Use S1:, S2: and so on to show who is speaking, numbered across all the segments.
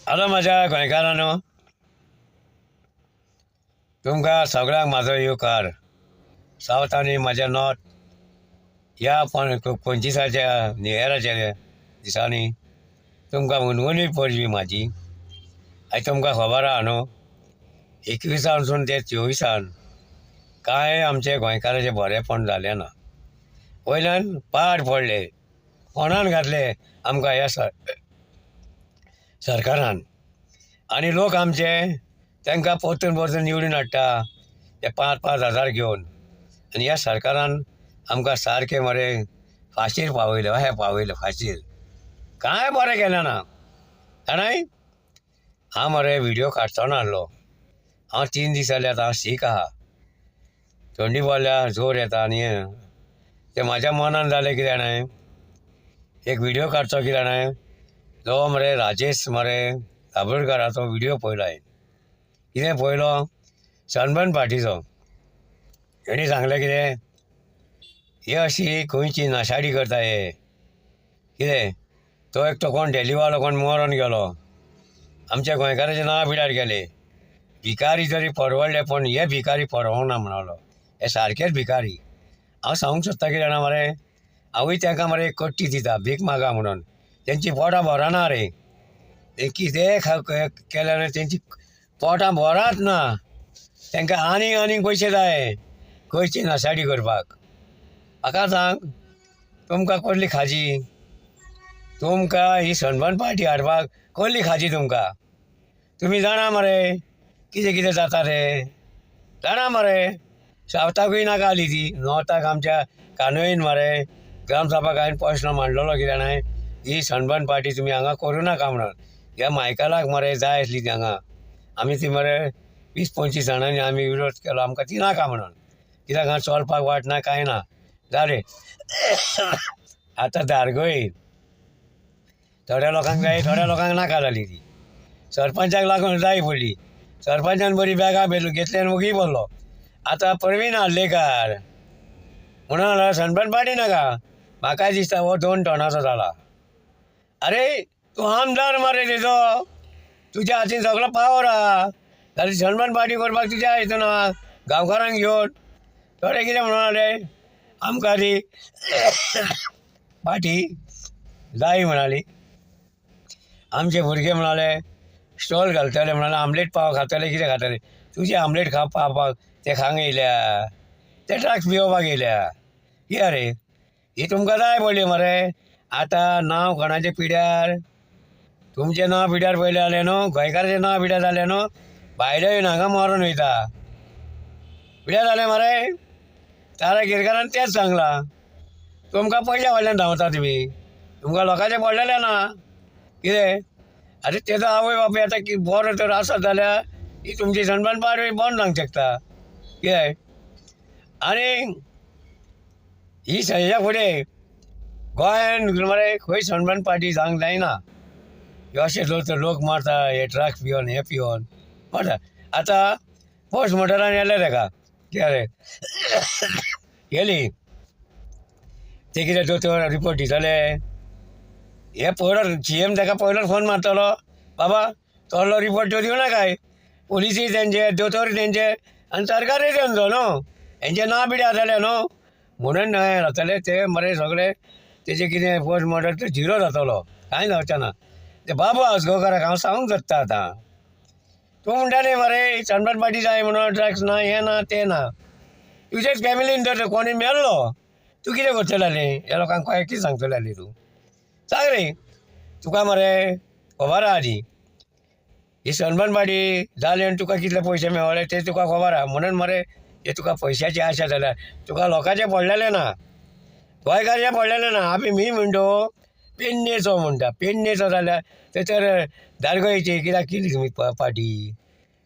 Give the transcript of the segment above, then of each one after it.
S1: Hello माझ्या गोंयकारांनो, तुमकां सगळ्यांक म्हाजो येवकार. सावथ आनी म्हाज्या नॉर्थ ह्या 25च्या न्यू इयराच्या दिसांनी तुमकां उनवणी परबी म्हाजी. आयज तुमकां खबर आहा न्हू, 21सावन ते 24 कांय आमचे गोंयकाराचे बरेपण जालें ना. वयल्यान पाड पडले, कोणान घातले आमकां ह्या सरकारान. आनी लोक आमचे तांकां परतून परतून निवडून हाडटा ते 5-5 हजार घेवन. आनी ह्या सरकारान आमकां सारकें मरे फाशीर पावयले फाशीर. कांय बरें केलें ना जाणाय. हांव मरे व्हिडियो काडचो नासलो. हांव 3 दीस जाले आतां हांव सीक आहा. थंडी पडल्या, जोर येता आनी ते म्हाज्या मनान जालें कितें जाणाय, एक व्हिडियो काडचो कितें जाणाय. जो मरे राजेश मरे दाबोळकराचो व्हिडियो पयलो हांवें. कितें पयलो, सनबर्न पार्टीचो. हेणी सांगलें कितें, हे अशी खंयची नाशाडी करता हे. कितें तो एकटो कोण डेलीवालो कोण मरोन गेलो, आमच्या गोंयकाराचें नांव पिड्यार गेलें. भिकारी जरी परवडले पण हे भिकारी परवोंक ना म्हणलो. हे सारकेच भिकारी. हांव सांगूंक सोदता कितें जाणा मरे, हांवूय तांकां मरे एक कट्टी दिता भीक मागा म्हणून. तेंची पोटां भरना रे. ते कितें केलें रे, तेंची पोटां भरात ना. तांकां आनीक पयशे जाय खंयची नाशाडी करपाक. म्हाका सांग, तुमकां कसली खाजी, तुमकां ही सनबर्न पार्टी हाडपाक कसली खाजी तुमकां. तुमी जाणा मरे कितें कितें जाता तें, जाणा मरे. सावथाकूय नाका आली ती, नॉर्थाक आमच्या कानोयेन मरे ग्रामसभाक हांवें प्रश्न मांडलेलो कितें जाणाय, ही सनबर्न पार्टी तुमी हांगा करूं नाका म्हणून. ह्या मायकलाक मरे जाय आसली ती हांगा. आमी ती मरे 20-25 जाणांनी आमी विरोध केलो, आमकां ती नाका म्हणून. कित्याक हांगा चलपाक वाट ना, कांय ना जालें. आतां धारगळी थोड्या लोकांक जाय, थोड्या लोकांक नाका जाली ती. सरपंचाक लागून जाय पडली. सरपंचान बरी बॅगा घेतली आनी मुगी बोल्लो. आतां प्रवीण हल्लेकार म्हणून सनबर्न पार्टी नाका. म्हाकाय दिसता हो 2 टनाचो जाला. अरे तूं आमदार मरे तेजो, तुज्या हातीन सगळो पावर आहा. जाल्यार सनबर्न पार्टी करपाक तुज्या हितून आहा, गांवकारांक घेवन. थोडे कितें म्हणून जालें, आमकां ती पार्टी जाय म्हणाली. आमचे भुरगे म्हणाले स्टॉल घालतले, म्हणाले आमलेट पाव खातले, कितें खातले. तुजे आमलेट खावपाक ते खांक येयल्या, ते ड्रग्स पिवपाक येयल्या. कित्याक रे ही तुमकां जाय पडली मरे. आतां नांव कोणाचें पिड्यार, तुमचें नांव पिड्यार पयलें जालें न्हू, गोंयकाराचें नांव पिड्यार जालें न्हू, भायले येवन हांगा मरोन वयता. पिड्यार जालें मरे. तारा गिरकारान तेंच सांगलां, तुमकां पयल्या फाटल्यान धांवता तुमी, तुमकां लोकांचें पडलेलें ना. कितें आतां तेजो आवय बापूय आतां बरो तर आसत जाल्यार ही तुमची सनबर्न पार्टी बंद जावंक शकता. कितें आनी ही हेच्या फुडें गोंयान मरे खंय सनबर्न पार्टी जावंक जायना. अशें लोक मारता, हे ड्रग्स पिवन हे पिवन मारता. आतां पोस्ट मॉर्टरान येलें ताका, कितें गेली ते कितें दोतोर रिपोर्ट दितले. हे पयलो CM ताका पयलो फोन मारतलो, बाबा तोहलो रिपोर्ट दिवं नाकाय. पुलिसूय तेंचे, दोतोर तेंचे आनी सरकारूय तेंचो न्हू. हेंचें नांव पिड्यार जालें न्हू म्हणून न्हय जातले ते मरे सगळे. तेजें कितें पोस्ट मॉर्टम झिरो जातलो, कांय जावचें ना. ते बाबू आसगांवकाराक हांव सांगूंक सोदता आतां, तूं म्हणटाले मरे सनबर्न पार्टी जाय म्हणून, ड्रग्स ना, हें ना तें ना. तुजेच फॅमिलीन तर कोणी मेल्लो, तूं कितें करतले ह्या लोकांक कितें सांगतले तूं सांग रे. तुका मरे खबर आहा ती ही सनबर्न पार्टी जाली आनी तुका कितले पयशे मेळ्ळे ते तुका खबर आहा. म्हणून मरे हे तुका पयशाची आशा जाल्यार तुका लोकांचें पडलेलें ना, गोंयकाराचें पडलेलें ना. मी म्हणटो पेडणेचो म्हणटा, पेडणेचो जाल्यार थंयसर धारगळेची कित्याक केली तुमी पार्टी.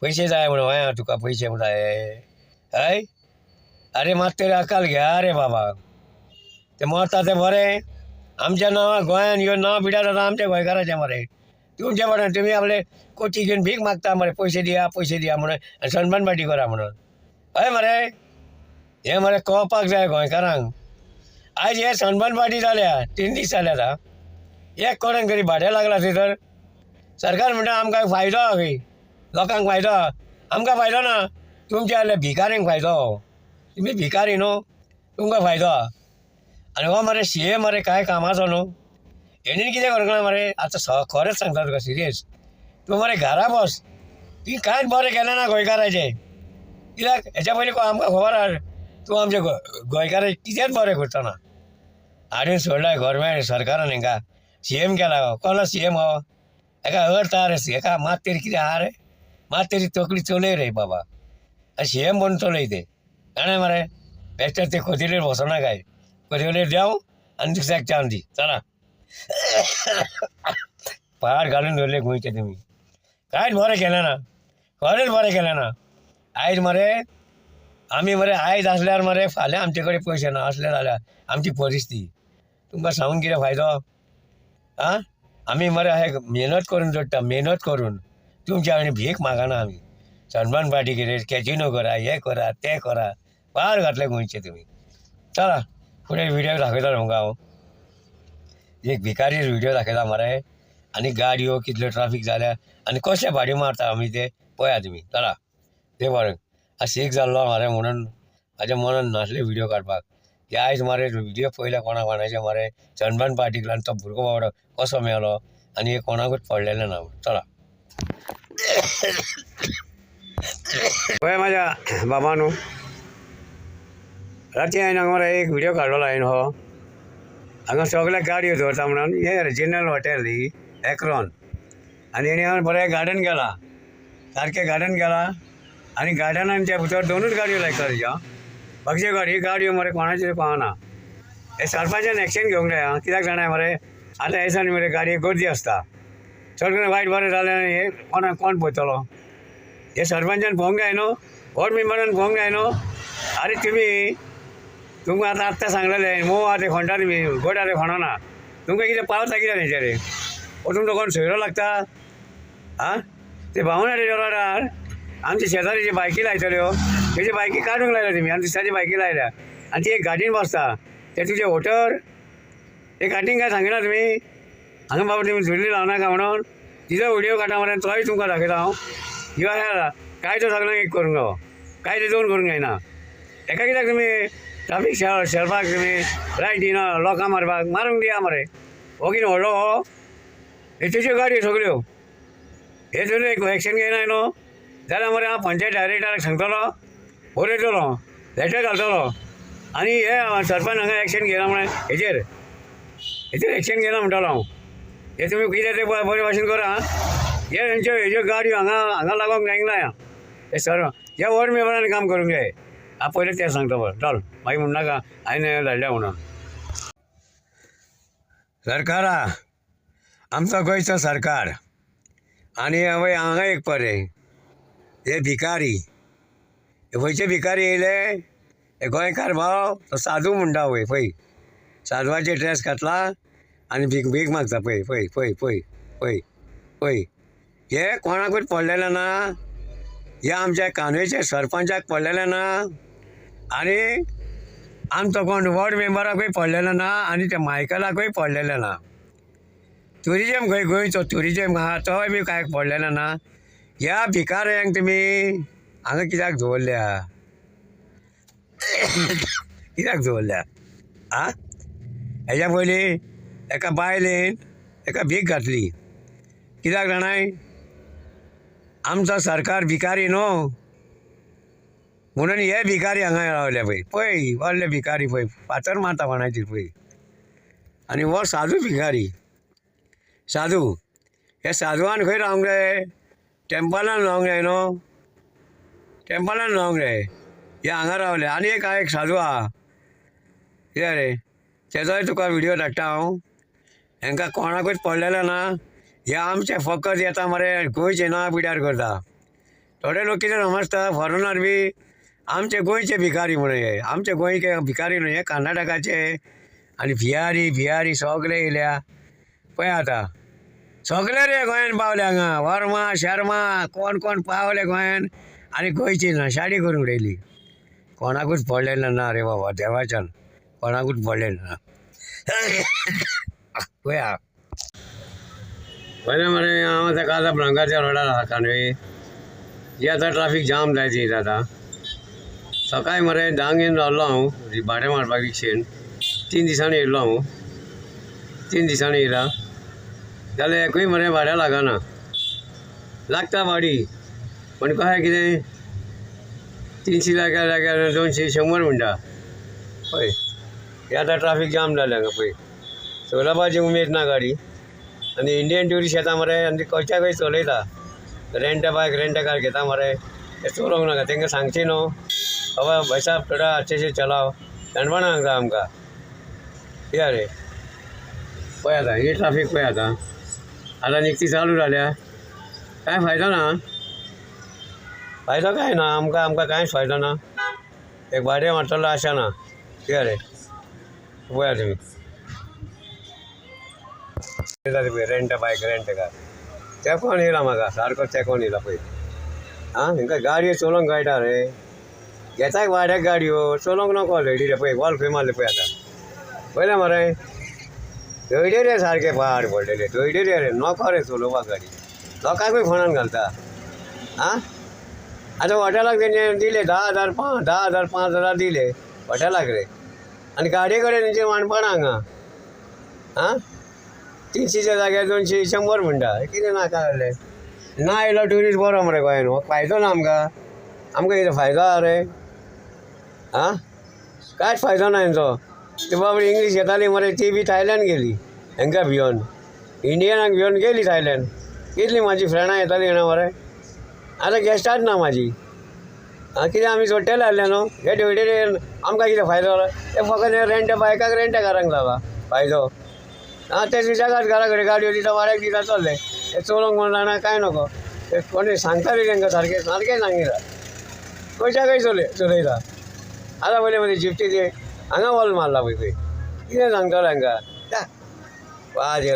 S1: पयशे जाय म्हणून हय तुका पयशे जाय हय. अरे मात तरी अक्कल घ्या रे बाबा. ते मरता तें बरें, आमच्या नांवां गोंयान येवन नांव पिड्यार जाता आमच्या गोंयकाराचें मरे. तुमचे पडन तुमी आपले कोची घेवन भीक मागता मरे, पयशे दिया म्हणून आनी सनबर्न पार्टी करा म्हणून. हय मरे हें मरे कळपाक जाय गोंयकारांक. आयज हे सनबर्न पार्टी जाल्या 3 दीस जाले आतां. एक कोणाक तरी भाडें लागला थंयसर सरकार म्हणटा आमकां फायदो खंय, लोकांक फायदो आमकां फायदो ना, तुमच्या आल्या भिकाऱ्यांक फायदो, तुमी भिकारी न्हू, तुमकां फायदो आनी हो मरे CM मरे कांय कामाचो न्हू, हेणी कितें करूंक ना मरे. आतां खरेंच सांगता तुका सिरियस, तूं मरे घरा बस, ती कांयच बरें केलें ना गोंयकाराचें. कित्याक हेच्या पयलीं आमकां खबर आसा तूं आमचे गोंयकाराचें कितेंच बरें करतना हाडून सोडलाय गोवोरमेंट सरकारान हांकां. CM केला कोलो CM हो, हेका अर्थ आहा रे, हेका मात तरी कितें आहा रे, मात तरी तकली चलय रे बाबा. CM बनून चलय ते जाणें मरे. बेश्टेच ते खोतीलेर बसना काय, खोतीलेर देंव आनी दुसऱ्याक चान्स दी चला. पाड घालून दवरले गोंयचे तुमी, कांयच बरें केलें ना, खरेंच बरें केलें ना. आयज मरे आमी मरे आयज आसल्यार मरे फाल्यां आमचे कडेन पयशे ना असले जाल्यार आमची परिस्थिती तुमकां सांगून कितें फायदो. आं आमी मरे अशें मेहनत करून जोडटा, मेहनत करून तुमच्या आनी भीक मागना आमी. सनमान पार्टी कितें कॅजिनो करा, हें करा तें करा, पाड घातले गोंयचे तुमी. चला फुडें व्हिडियो दाखयता तुमकां हांव. एक भिकारी व्हिडियो दाखयता मरे, आनी गाडयो कितल्यो ट्राफीक जाल्या आनी कशें भाडी मारता आमी ते पळया तुमी. चला ते बरें सीख जाल्लो मरे म्हणून म्हाज्या मनान नासले व्हिडियो काडपाक. हे आयज मरे व्हिडियो पयल्या कोणाचे मरे सनमान पार्टीकलान तो भुरगो बाबडो कसो मेलो आनी हे कोणाकूच पडलेलें ना. चला पळय म्हाज्या बाबा न्हू, राती हांवें हांगा मरे एक व्हिडियो काडलेलो हांवें हो. हांगा सगळे गाडयो दवरता म्हणून हे जिनल हॉटेल ही एक्रोन, आनी हेणी हांगा बरें गार्डन गेला, सारकें गार्डन गेला आनी गार्डनान त्या भितर दोनूच गाडयो लायता तेज्या. बाकीच्यो गाडयो मरे कोणाच्यो पावना. हे सरपंचान एक्शन घेवंक जाय आं, कित्याक जाणाय मरे आतां हे दिसांनी मरे गाडये गर्दी आसता, सगळें वायट बरें जालें आनी हे कोण पळयतलो. हे सरपंचान पळोवंक जाय न्हू, वॉर्ड मेंबरान पळोवंक जाय न्हू. अरे तुमकां आतां सांगलेलें मोव आहा ते खणटा तुमी, गोड आहा ते खणना, तुमकां कितें पावता कितें तेचेर. हो तुमचो कोण सोयरो लागता आं. ते भावना तेच्या रोडार आमचे शेजारीचे बायकी लायतल्यो, तेजे बायकी काडूंक लायल्या तुमी आनी दिसाची बायकी लायल्या आनी ती एक गाडीन बसता. ते तुजे वोटर ते गाडीन काय सांगिना तुमी, हांगा बाबा तुमी झुल्ली लावनाका म्हणून. तिजो व्हिडियो काडटा मरे, तोय तुमकां दाखयता हांव. किंवां काय तो सगळ्यांक एक करूंक जावो, काय ते दोन करूंक जायना. एका कित्याक तुमी ट्राफीक शेळपाक तुमी लायट दिना, लोकां मारूंक दिया मरे. हो कितें व्हडलो हो, हे तेज्यो गाडयो सगळ्यो, हे तुमी एक्शन घेयनाय न्हू जाल्यार मरे हांव पंचायत डायरेक्टराक सांगतलो, बरयतलो, लेटर घालतलो. आनी हे सरपंच हांगा एक्शन घेयना म्हण हेचेर एक्शन घेयना म्हणटलो हांव. हे तुमी कितें ते बरे भाशेन करा. हे हेज्यो गाडयो हांगा लागोंक जायना. हे हे वॉर्ड मेंबरान काम करूंक जाय. हांव पयलें तें सांगता बरें चल, मागीर म्हणनाका हांवें धाडल्या म्हणून. सरकारा आमचो गोंयचो सरकार आनी हांगा एक पळय हे भिकारी, हे खंयचे भिकारी येयले, हे गोंयकार भाव तो साधू म्हणटा वय पळय, साधवाचे ड्रेस घातला आनी भीक मागता पळय पळय पळय पळय पळय पळय. हे कोणाकूच पडलेलें ना, हे आमच्या कानवेच्या सरपंचाक पडलेलें ना, आनी आमचो कोण वॉर्ड मेंबराकूय पडलेलो ना, आनी त्या मायकलाकूय पडलेलें ना. ट्युरिजम खंय गोंयचो ट्युरिजम आहा तोय बी कांय पडलेलो ना. ह्या भिकाऱ्यांक तुमी हांगा कित्याक दवरल्या, कित्याक दवरल्या आं. हेज्या पयलीं एका बायलेन एका भीक घातली, कित्याक जाणाय, आमचो सरकार भिकारी न्हू म्हणून हे भिकारी हांगा रावले पळय पळय व्हडले भिकारी पळय, फातर मारता कोणाचेर पळय. आनी हो साधू भिकारी, साधू, हे साधवान खंय रावंक जाय, टेंपलान रावंक जाय न्हू, टेंपलान रावंक जाय. हे हांगा रावले. आनी एक साधू आहा कितें रे, तेजोय तुका व्हिडियो धाडटा हांव. हांकां कोणाकूच पडलेलें ना. हे आमचे फकत येता मरे गोंयचे नांव पिड्यार करता. थोडे लोक कितें समजता फॉरेनर बी आमचे गोंयचे भिकारी म्हणून, हे आमचे गोंयचे भिकारी न्हू, हे कर्नाटकाचे आनी बिहारी सगळे येयल्या पळय. आतां सगळे रे गोंयान पावले, हांगा वर्मा शर्मा कोण पावले गोंयान आनी गोंयची नशाडी करून उडयली. कोणाकूच पडलेलें ना रे बाबा, देवाच्यान कोणाकूच पडलेलें ना. पळया बरें मरे हांव आतां काजाब्लांकाच्या रोडार आहा कानवे जी आतां ट्राफीक जाम जायची आतां सकाळी मरे 10 घेवन रावलो हांव भाडें मारपाक रिक्षेन 3 दिसांनी येयल्लो हांव 3 दिसांनी येयला जाल्यार एकूय मरे भाडें लागना लागता भाडी पण कशें कितें 300 जाग्यार 200 100 म्हणटा पळय हे आतां ट्राफीक जाम जालें हांगा पळय चलोवपाची उमेद ना गाडी आनी इंडियन ट्युरिस्ट येता मरे आनी खंयच्या खंय चलयता रेंट बायक रेंट कार घेता मरे ते चलोवंक नाका तांकां सांगचें न्हू बाबा भाई साहब थोड़ा अच्छे से चलाव दणपणां सांगता आमकां कित्याक रे पळय आतां ही ट्राफीक पळय आतां निकती चालू जाल्या कांय फायदो ना फायदो कांय ना आमकां कांयच फायदो ना एक भाडें मारतलो आशा ना कित्याक रे पळया तुमी पळय रेंट बायक रेंट कार तेंकोन येयला म्हाका सारको तेंकोन येयला पळय आं हिंका गाडयो चलोवंक कळटा रे घेता वाड्याक गाडयो चलोवंक नको हयडी रे पळय वॉल खंय मारले पळय आतां पळयलें मरे हयडे रे सारके पहाड पडलेले हयडे रे नको रे चलोवपाक गाडी लोकांकूय फोंडान घालता आं आतां हॉटेलाक तेंचे दिले 10,000 5,000 दिले हॉटेलाक रे आनी गाडये कडेन तेंचे वाणपणां हांगा आं 300च्या जाग्यार 200 100 म्हणटा कितें नाका जालें ना येयलो ट्युरिस्ट बरो मरे गोंयान फायदो ना आमकां कितें फायदो आहा रे आं कांयच फायदो ना हेंचो ती बाबडी इंग्लीश येताली मरे ती बी थायलँड गेली हांकां भिवन इंडियनाक भिवन गेली थायलँड कितलीं म्हाजी फ्रेंडां येतालीं जाणा मरे आतां गेस्टाच ना म्हाजी आं कितें आमी सोडटेले आहले न्हू हे हयडे आमकां कितें फायदो ते फकत रेंट बायकाक रेंट कारांक जाला फायदो आं ते सुशेगाद घरा कडेन गाडयो दिता वाड्याक दिता चल्ले ते चलोवंक म्हण जाणा कांय नको ते कोणी सांगताली तांकां सारकें सांगिता खंयच्या खंय चलयता आतां पयलें मरे जिफ्टी ते हांगा वॉल मारला पळय कितें सांगतलो हांकां वाज